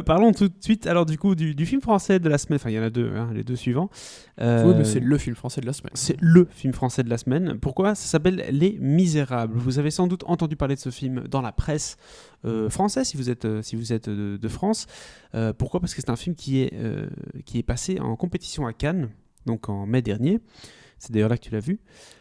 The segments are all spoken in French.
Parlons tout de suite alors du coup du film français de la semaine. Enfin, il y en a deux, hein, les deux suivants. Oui, mais c'est le film français de la semaine. C'est le film français de la semaine. Pourquoi ? Ça s'appelle Les Misérables. Vous avez sans doute entendu parler de ce film dans la presse française, si vous êtes de France. Pourquoi ? Parce que c'est un film qui est passé en compétition à Cannes, donc en mai dernier. C'est d'ailleurs là que tu l'as vu.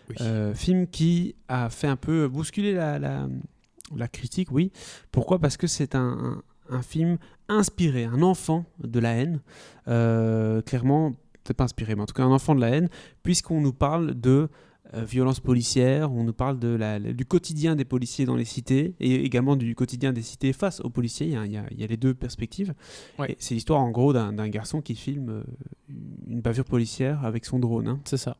Oui. Film qui a fait un peu bousculer la critique, oui. Pourquoi ? Parce que c'est un film inspiré, un enfant de la haine. Clairement, peut-être pas inspiré, mais en tout cas un enfant de la haine, puisqu'on nous parle de violence policière, on nous parle du quotidien des policiers dans les cités, et également du quotidien des cités face aux policiers. Il y a les deux perspectives. Ouais. Et c'est l'histoire en gros d'un garçon qui filme une bavure policière avec son drone. Hein. C'est ça.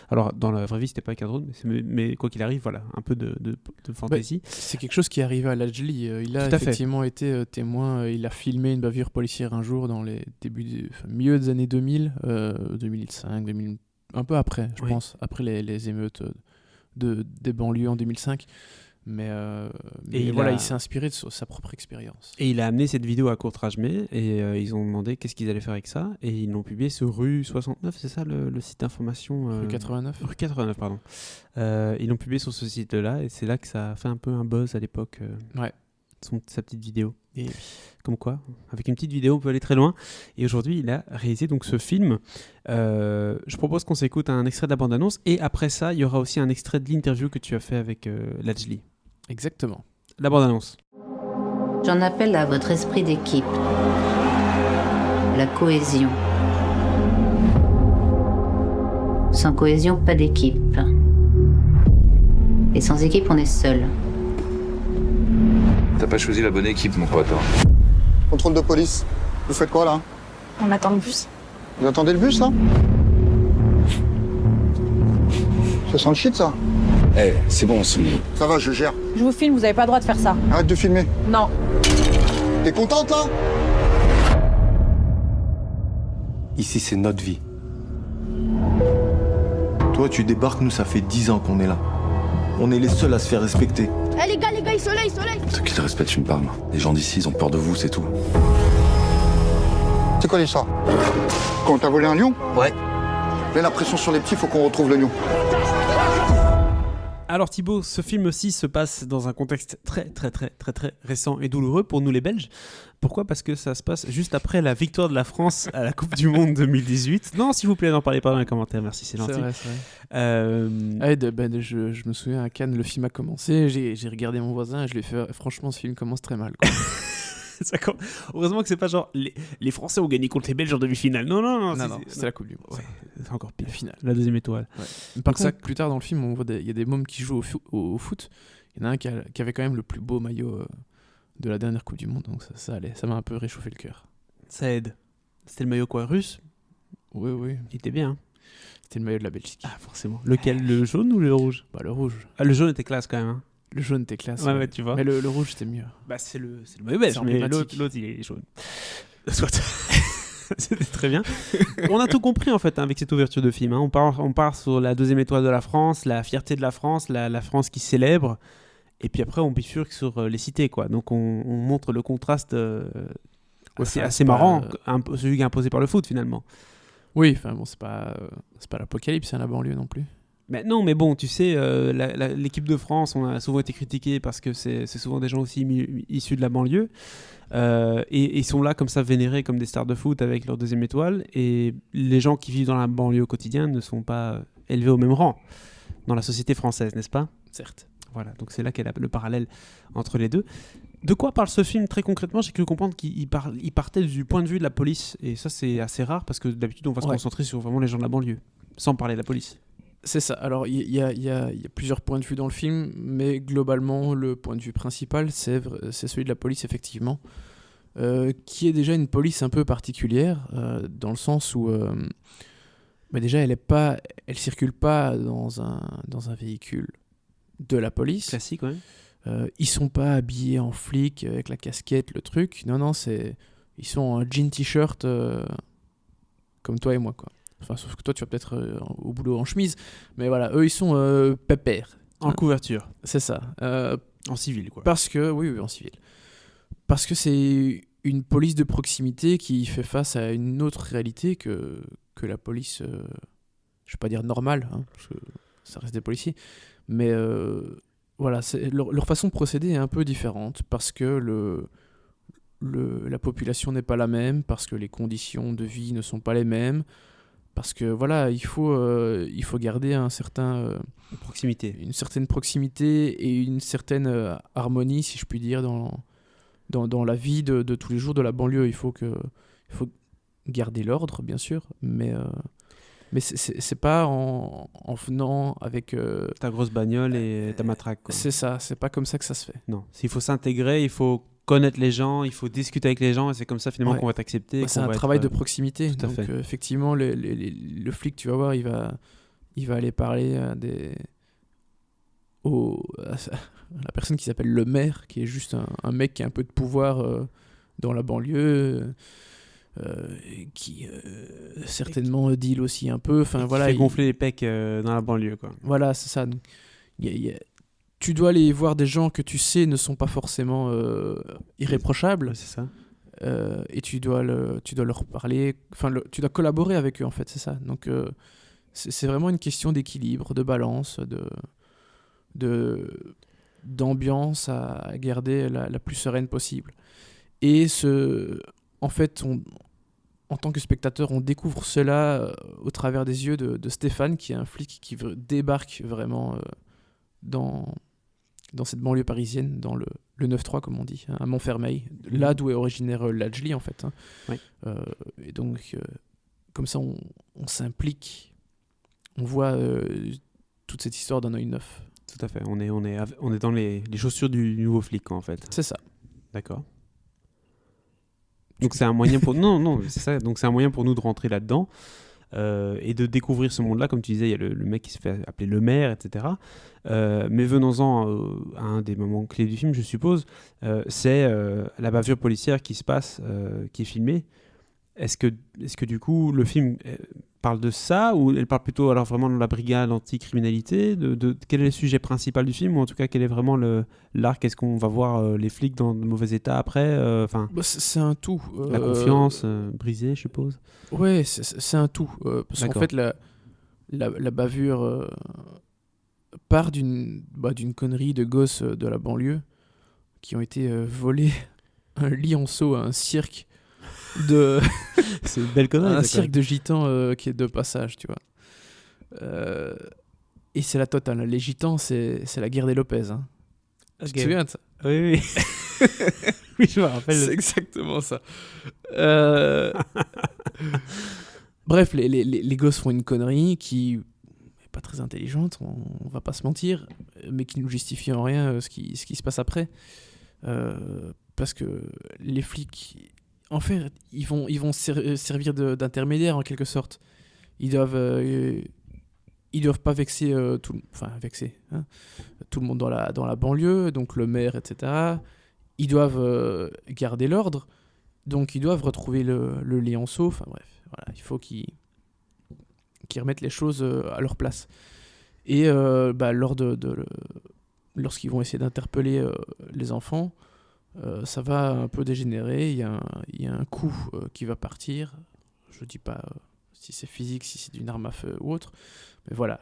Alors dans la vraie vie c'était pas avec un drone, mais quoi qu'il arrive, voilà, un peu de fantaisie. C'est quelque chose qui est arrivé à Lajli. Il a effectivement été témoin. Il a filmé une bavure policière un jour dans les milieu des années 2000, 2005, 2000. Un peu après, je pense, après les émeutes des banlieues en 2005. Mais il s'est inspiré de sa propre expérience. Et il a amené cette vidéo à Courtrajmé et ils ont demandé qu'est-ce qu'ils allaient faire avec ça. Et ils l'ont publié sur Rue 69, c'est ça le site d'information Rue 89 Rue 89, pardon. Ils l'ont publié sur ce site-là et c'est là que ça a fait un peu un buzz à l'époque. Ouais. Sa petite vidéo. Et comme quoi, avec une petite vidéo, on peut aller très loin. Et aujourd'hui, il a réalisé donc ce film. Je propose qu'on s'écoute un extrait de la bande-annonce. Et après ça, il y aura aussi un extrait de l'interview que tu as fait avec Lajli. Exactement. La bande-annonce. J'en appelle à votre esprit d'équipe. La cohésion. Sans cohésion, pas d'équipe. Et sans équipe, on est seul. T'as pas choisi la bonne équipe, mon pote. Hein. Contrôle de police. Vous faites quoi, là ? On attend le bus. Vous attendez le bus, là ? Ça sent le shit, ça. C'est bon, Ça va, je gère. Je vous filme, vous avez pas le droit de faire ça. Arrête de filmer. Non. T'es contente, là ? Ici, c'est notre vie. Toi, tu débarques, nous, ça fait 10 ans qu'on est là. On est les seuls à se faire respecter. Eh les gars, soleil. Ceux qui te respectent, tu me parles. Les gens d'ici, ils ont peur de vous, c'est tout. C'est quoi l'histoire ? Quand t'as volé un lion ? Ouais. Mets la pression sur les petits, faut qu'on retrouve le lion. Alors Thibaut, ce film-ci se passe dans un contexte très récent et douloureux pour nous les Belges. Pourquoi ? Parce que ça se passe juste après la victoire de la France à la Coupe du Monde 2018. Non, s'il vous plaît, n'en parlez pas dans les commentaires, merci, c'est gentil. C'est vrai. Je me souviens à Cannes, le film a commencé, j'ai regardé mon voisin et je lui ai fait franchement ce film commence très mal. Quoi. Heureusement que c'est pas genre les Français ont gagné contre les Belges en demi-finale. Non, c'était la Coupe du Monde. Ouais, c'est encore pire. La finale. La deuxième étoile. Ouais. Par contre, plus tard dans le film, on voit il y a des mômes qui jouent au foot. Il y en a un qui avait quand même le plus beau maillot de la dernière Coupe du Monde, donc ça allait. Ça m'a un peu réchauffé le cœur. Ça aide. C'était le maillot quoi, russe ? Oui. Il était bien. Hein. C'était le maillot de la Belgique. Ah, forcément. Lequel ? Le jaune ou le rouge ? Bah, le rouge. Ah, le jaune était classe quand même. Hein. Le jaune était classe. Ouais, tu vois. Mais le rouge, c'était mieux. Bah, c'est le maillot belge, mais l'autre, il est jaune. Soit. C'était très bien. On a tout compris, en fait, hein, avec cette ouverture de film. Hein. On part sur la deuxième étoile de la France, la fierté de la France, la France qui célèbre. Et puis après, on bifurque sur les cités, quoi. Donc, on montre le contraste assez marrant, celui qui est imposé par le foot, finalement. Oui, enfin bon, c'est pas l'apocalypse, c'est la banlieue non plus. Mais non, mais bon, tu sais, l'équipe de France, on a souvent été critiqué parce que c'est souvent des gens aussi issus de la banlieue. Et ils sont là comme ça, vénérés comme des stars de foot avec leur deuxième étoile. Et les gens qui vivent dans la banlieue au quotidien ne sont pas élevés au même rang dans la société française, n'est-ce pas ? Certes. Voilà, donc c'est là qu'est le parallèle entre les deux. De quoi parle ce film très concrètement ? J'ai cru comprendre qu'il partait du point de vue de la police. Et ça, c'est assez rare parce que d'habitude, on va se concentrer sur vraiment les gens de la banlieue, sans parler de la police. C'est ça. Alors, il y a plusieurs points de vue dans le film, mais globalement, le point de vue principal, c'est celui de la police, effectivement, qui est déjà une police un peu particulière, dans le sens où, déjà, elle circule pas dans un véhicule de la police. Classique, ouais. Ils sont pas habillés en flic avec la casquette, le truc. Non, ils sont en jean t-shirt comme toi et moi, quoi. Enfin, sauf que toi, tu vas peut-être au boulot en chemise. Mais voilà, eux, ils sont pépères. En couverture. C'est ça. En civil, quoi. Parce que, oui, en civil. Parce que c'est une police de proximité qui fait face à une autre réalité que la police, je vais pas dire normale, hein, parce que ça reste des policiers, mais voilà, leur façon de procéder est un peu différente parce que la population n'est pas la même, parce que les conditions de vie ne sont pas les mêmes, parce que voilà, il faut garder une certaine proximité et une certaine harmonie, si je puis dire, dans la vie de tous les jours de la banlieue. Il faut garder l'ordre, bien sûr, mais c'est pas en venant avec Ta grosse bagnole et ta matraque, quoi. c'est ça, c'est pas comme ça que ça se fait. Non, s'il faut s'intégrer, il faut connaître les gens, il faut discuter avec les gens, et c'est comme ça finalement Ouais. qu'on va t'accepter. et C'est qu'on un va travail être, de proximité. tout à Donc fait. effectivement, le flic, tu vas voir, il va aller parler à la personne qui s'appelle le maire, qui est juste un mec qui a un peu de pouvoir dans la banlieue, qui certainement deal aussi un peu. Enfin Qui voilà, fait gonfler les pecs dans la banlieue, quoi. voilà, c'est ça. Donc, tu dois aller voir des gens que tu sais ne sont pas forcément irréprochables. Ouais, c'est ça. Et tu dois leur parler, enfin tu dois collaborer avec eux, en fait, c'est ça. Donc c'est vraiment une question d'équilibre, de balance, d'ambiance à garder la plus sereine possible. Et en fait, en tant que spectateur, on découvre cela au travers des yeux de Stéphane, qui est un flic qui débarque vraiment dans cette banlieue parisienne, dans le 9-3, comme on dit, hein, à Montfermeil, là d'où est originaire Lajli, en fait. Hein. Oui. Et donc, comme ça, on s'implique, on voit toute cette histoire d'un œil neuf. Tout à fait. On est dans les chaussures du nouveau flic, quoi, en fait. C'est ça. D'accord. Donc c'est un moyen pour non, c'est ça. Donc c'est un moyen pour nous de rentrer là-dedans et de découvrir ce monde-là. Comme tu disais, il y a le mec qui se fait appeler le maire, etc. Mais venons-en à un des moments clés du film, je suppose. C'est la bavure policière qui se passe, qui est filmée. Est-ce que du coup le film parle de ça, ou elle parle plutôt alors vraiment de la brigade anticriminalité, quel est le sujet principal du film, ou en tout cas quel est vraiment l'arc? Est-ce qu'on va voir les flics dans de mauvais état après, Bah, c'est un tout. la confiance brisée, je suppose. Ouais, c'est un tout. Parce qu'en D'accord. fait, la bavure part d'une connerie de gosses de la banlieue qui ont été volés un lionceau à un cirque C'est une belle connerie. un ça, cirque de gitans qui est de passage, tu vois. Et c'est la totale. Les gitans, c'est la guerre des Lopez. Hein. Ok. Tu te souviens de ça? Oui. Oui, je me rappelle. C'est exactement ça. Bref, les gosses font une connerie qui n'est pas très intelligente, on va pas se mentir, mais qui ne justifie en rien ce qui se passe après. Parce que les flics, en fait, ils vont servir d'intermédiaire en quelque sorte. Ils doivent pas vexer tout le monde dans la banlieue, donc le maire, etc. Ils doivent garder l'ordre, donc ils doivent retrouver le lionceau. Enfin bref, voilà, il faut qu'ils remettent les choses à leur place. Et lorsqu'ils vont essayer d'interpeller les enfants, ça va un peu dégénérer. Il y a un coup qui va partir. Je dis pas si c'est physique, si c'est d'une arme à feu ou autre. Mais voilà,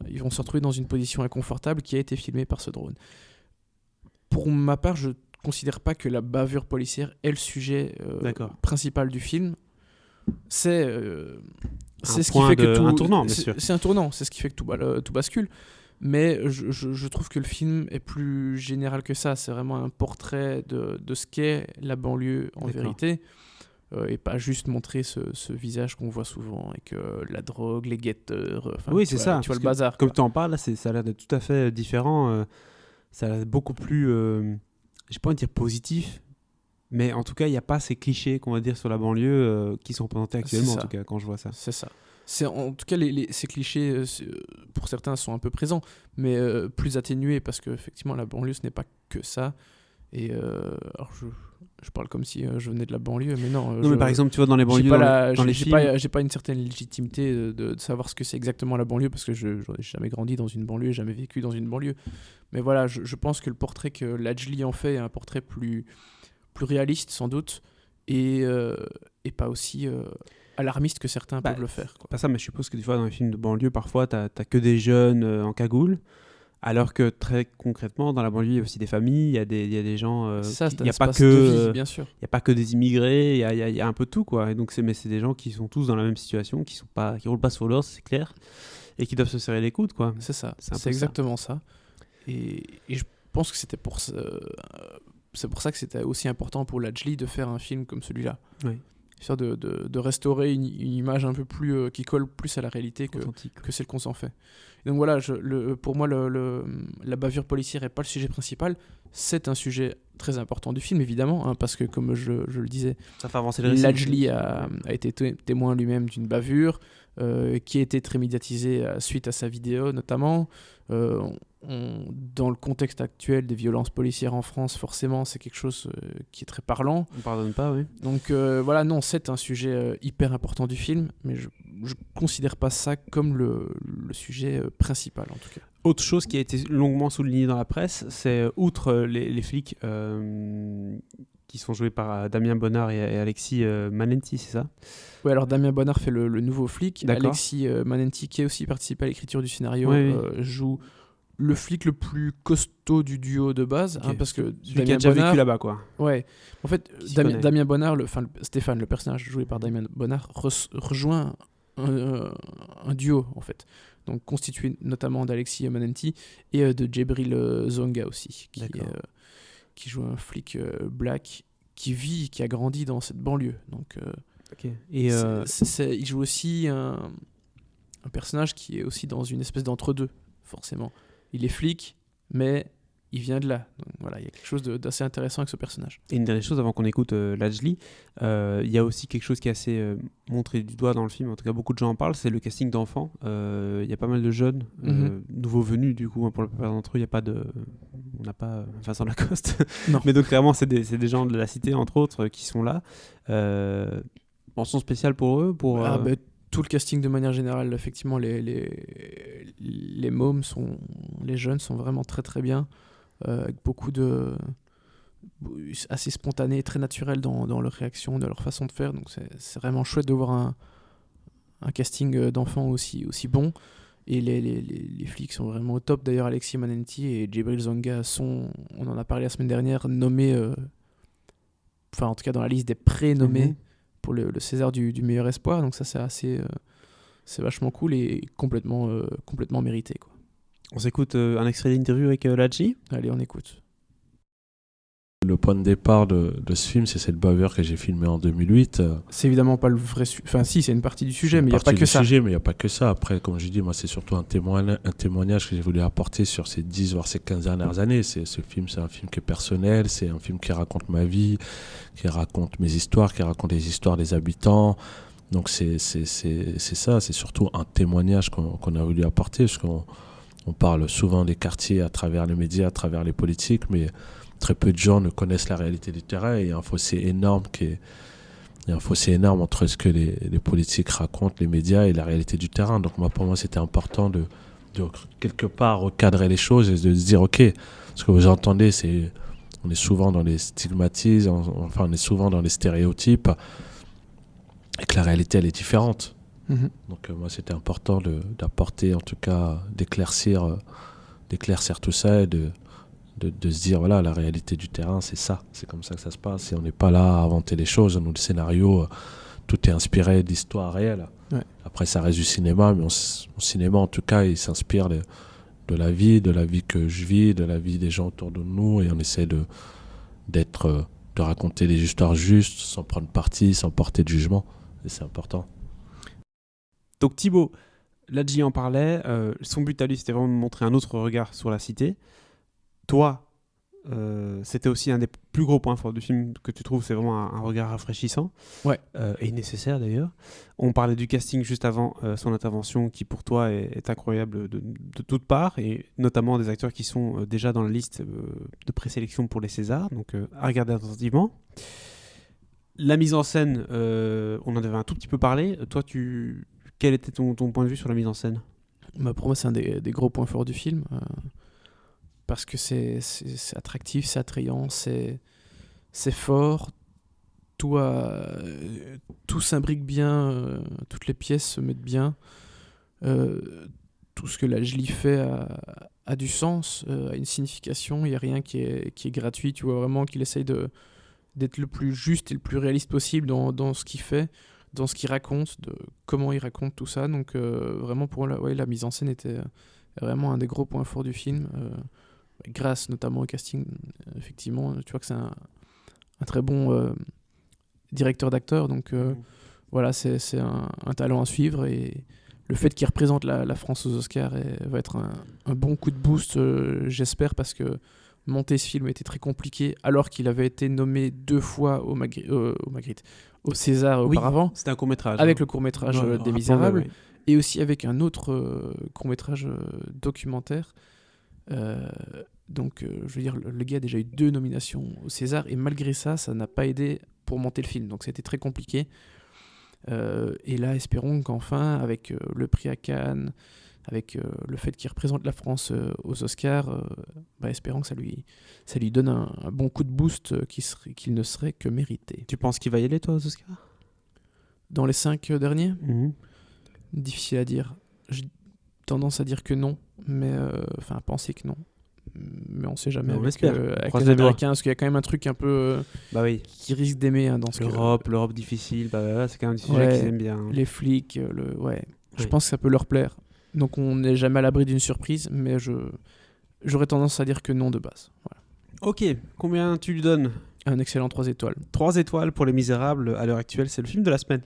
ils vont se retrouver dans une position inconfortable qui a été filmée par ce drone. Pour ma part, je considère pas que la bavure policière est le sujet principal du film. C'est ce qui fait que tout... un tournant, bien sûr. C'est un tournant, c'est ce qui fait que tout bascule. Mais je trouve que le film est plus général que ça. C'est vraiment un portrait de ce qu'est la banlieue en vérité. Et pas juste montrer ce visage qu'on voit souvent avec la drogue, les guetteurs. Oui, c'est ça. Tu vois le bazar. Comme tu en parles, là, ça a l'air d'être tout à fait différent. Ça a l'air beaucoup plus, je vais pas dire positif, mais en tout cas, il n'y a pas ces clichés qu'on va dire sur la banlieue qui sont représentés actuellement, en tout cas, quand je vois ça. C'est ça. En tout cas, ces clichés, pour certains, sont un peu présents, mais plus atténués, parce qu'effectivement, la banlieue, ce n'est pas que ça. Et alors je parle comme si je venais de la banlieue, mais non. Non, mais par exemple, tu vois, dans les banlieues, dans les films... j'ai pas une certaine légitimité de savoir ce que c'est exactement la banlieue, parce que je n'ai jamais grandi dans une banlieue, jamais vécu dans une banlieue. Mais voilà, je pense que le portrait que Lajli en fait est un portrait plus réaliste, sans doute, et pas aussi alarmiste que certains peuvent le faire, quoi. Pas ça, mais je suppose que des fois dans les films de banlieue, parfois t'as que des jeunes en cagoule, alors que très concrètement dans la banlieue il y a aussi des familles, il y a des gens, C'est ça, il c'est un n'y a pas espace que de vie, bien sûr. il y a pas que des immigrés, il y a un peu de tout, quoi. Et donc mais c'est des gens qui sont tous dans la même situation, qui roulent pas sur l'os, c'est clair, et qui doivent se serrer les coudes, quoi. C'est ça, C'est un peu c'est exactement ça. Et je pense que c'est pour ça que c'était aussi important pour Lajli de faire un film comme celui-là. Oui. Histoire de restaurer une image un peu plus qui colle plus à la réalité Authentique. que celle qu'on s'en fait. Et donc voilà, pour moi, la bavure policière n'est pas le sujet principal. C'est un sujet très important du film, évidemment, hein, parce que, comme je le disais, Ça fait avancer le récit. Lajli a été témoin lui-même d'une bavure qui a été très médiatisée suite à sa vidéo, notamment. Dans le contexte actuel des violences policières en France, forcément, c'est quelque chose qui est très parlant. On pardonne pas, oui. Donc voilà, non, c'est un sujet hyper important du film, mais je considère pas ça comme le sujet principal, en tout cas. Autre chose qui a été longuement soulignée dans la presse, c'est outre les flics qui sont joués par Damien Bonnard et Alexis Manenti, c'est ça ? Oui, alors Damien Bonnard fait le nouveau flic. D'accord. Alexis Manenti, qui a aussi participé à l'écriture du scénario, Oui. joue le flic le plus costaud du duo de base, Ok. parce que Celui qui a déjà vécu là-bas, quoi. Ouais, en fait, Qui s'y connaît. Damien Bonnard, Stéphane, le personnage joué par Damien Bonnard, rejoint un duo, en fait. Donc constitué notamment d'Alexis Manenti et de Djibril Zonga aussi, qui joue un flic black qui a grandi dans cette banlieue. Donc, Ok. Et il joue aussi un personnage qui est aussi dans une espèce d'entre-deux, forcément. Il est flic, mais il vient de là. Donc voilà, il y a quelque chose d'assez intéressant avec ce personnage. une dernière chose avant qu'on écoute Lajli, il y a aussi quelque chose qui est assez montré du doigt dans le film, en tout cas beaucoup de gens en parlent, c'est le casting d'enfants. Il y a pas mal de jeunes, nouveaux venus du coup, hein, pour la plupart d'entre eux, on n'a pas Vincent Lacoste. Non. Mais donc clairement c'est des gens de la cité entre autres qui sont là. Mention spéciale pour eux Tout le casting de manière générale, effectivement, les mômes les jeunes sont vraiment très très bien, avec beaucoup assez spontané, très naturel dans leur réaction, dans leur façon de faire. Donc c'est vraiment chouette de voir un casting d'enfants aussi bon. Et les flics sont vraiment au top. D'ailleurs, Alexis Manenti et Djibril Zonga sont, on en a parlé la semaine dernière, nommés, enfin en tout cas dans la liste des pré-nommés pour le César du meilleur espoir. Donc ça c'est vachement cool et complètement mérité, quoi. On s'écoute un extrait d'interview avec Lajli. Allez, on écoute. Le point de départ de ce film, c'est cette bavure que j'ai filmée en 2008. C'est évidemment pas le vrai sujet. Enfin, si, c'est une partie du sujet, C'est mais il n'y a pas que ça. Mais il n'y a pas que ça. Après, comme je dis, moi, c'est surtout un témoignage que j'ai voulu apporter sur ces 10 voire ces 15 dernières années. Ce film, c'est un film qui est personnel, c'est un film qui raconte ma vie, qui raconte mes histoires, qui raconte les histoires des habitants. Donc, c'est ça, c'est surtout un témoignage qu'on a voulu apporter, parce qu'on parle souvent des quartiers à travers les médias, à travers les politiques, mais très peu de gens ne connaissent la réalité du terrain et il y a un fossé énorme entre ce que les politiques racontent, les médias et la réalité du terrain. Donc pour moi, c'était important de quelque part recadrer les choses et de se dire, ok, ce que vous entendez, on est souvent dans les stigmatismes, on est souvent dans les stéréotypes et que la réalité, elle est différente. Donc moi, c'était important d'apporter, en tout cas, d'éclaircir tout ça et de se dire, voilà, la réalité du terrain, c'est ça, c'est comme ça que ça se passe, et on n'est pas là à inventer les choses. Nous, le scénario, tout est inspiré d'histoires réelles. Ouais. Après, ça reste du cinéma, mais mon cinéma, en tout cas, il s'inspire de la vie que je vis, de la vie des gens autour de nous, et on essaie de raconter des histoires justes, sans prendre parti, sans porter de jugement, et c'est important. Donc Thibaut, Lajli en parlait, son but à lui c'était vraiment de montrer un autre regard sur la cité. Toi, c'était aussi un des plus gros points forts du film que tu trouves, c'est vraiment un regard rafraîchissant, ouais. Et nécessaire d'ailleurs. On parlait du casting juste avant son intervention qui pour toi est incroyable de toutes parts, et notamment des acteurs qui sont déjà dans la liste de présélection pour les Césars, donc à regarder attentivement. La mise en scène, on en avait un tout petit peu parlé. Toi, quel était ton point de vue sur la mise en scène ? Pour moi, c'est un des gros points forts du film. Parce que c'est attractif, c'est attrayant, c'est fort. tout s'imbrique bien, toutes les pièces se mettent bien. Tout ce que la Jolie fait a du sens, a une signification. Il n'y a rien qui est gratuit. Tu vois vraiment qu'il essaye d'être le plus juste et le plus réaliste possible dans ce qu'il fait, dans ce qu'il raconte, de comment il raconte tout ça. Donc vraiment pour la mise en scène était vraiment un des gros points forts du film, grâce notamment au casting. Effectivement, tu vois que c'est un très bon directeur d'acteur, donc voilà, c'est un talent à suivre, et le fait qu'il représente la France aux Oscars va être un bon coup de boost, j'espère, parce que monter ce film était très compliqué, alors qu'il avait été nommé 2 fois au César auparavant. C'était un court-métrage. Avec le court-métrage des rappelons-le, Misérables, oui. et aussi avec un autre court-métrage documentaire. Donc, je veux dire, le gars a déjà eu 2 nominations au César, et malgré ça, ça n'a pas aidé pour monter le film. Donc, c'était très compliqué. Et là, espérons qu'enfin, avec le prix à Cannes, avec le fait qu'il représente la France aux Oscars, espérons que ça lui donne un bon coup de boost qu'il ne serait que mérité. Tu penses qu'il va y aller, toi, aux Oscars? Dans les 5 derniers, difficile à dire. J'ai tendance à dire que non, mais à penser que non. Mais on sait jamais On avec espère. avec Croise les les doigts. Américains, parce qu'il y a quand même un truc un peu qui risque d'aimer dans ce L'Europe difficile, c'est quand même un sujet qu'ils aiment bien. les flics, je pense que ça peut leur plaire. Donc on n'est jamais à l'abri d'une surprise, mais j'aurais tendance à dire que non de base. Voilà. Ok, combien tu lui donnes? Un excellent 3 étoiles. 3 étoiles pour Les Misérables. À l'heure actuelle, c'est le film de la semaine.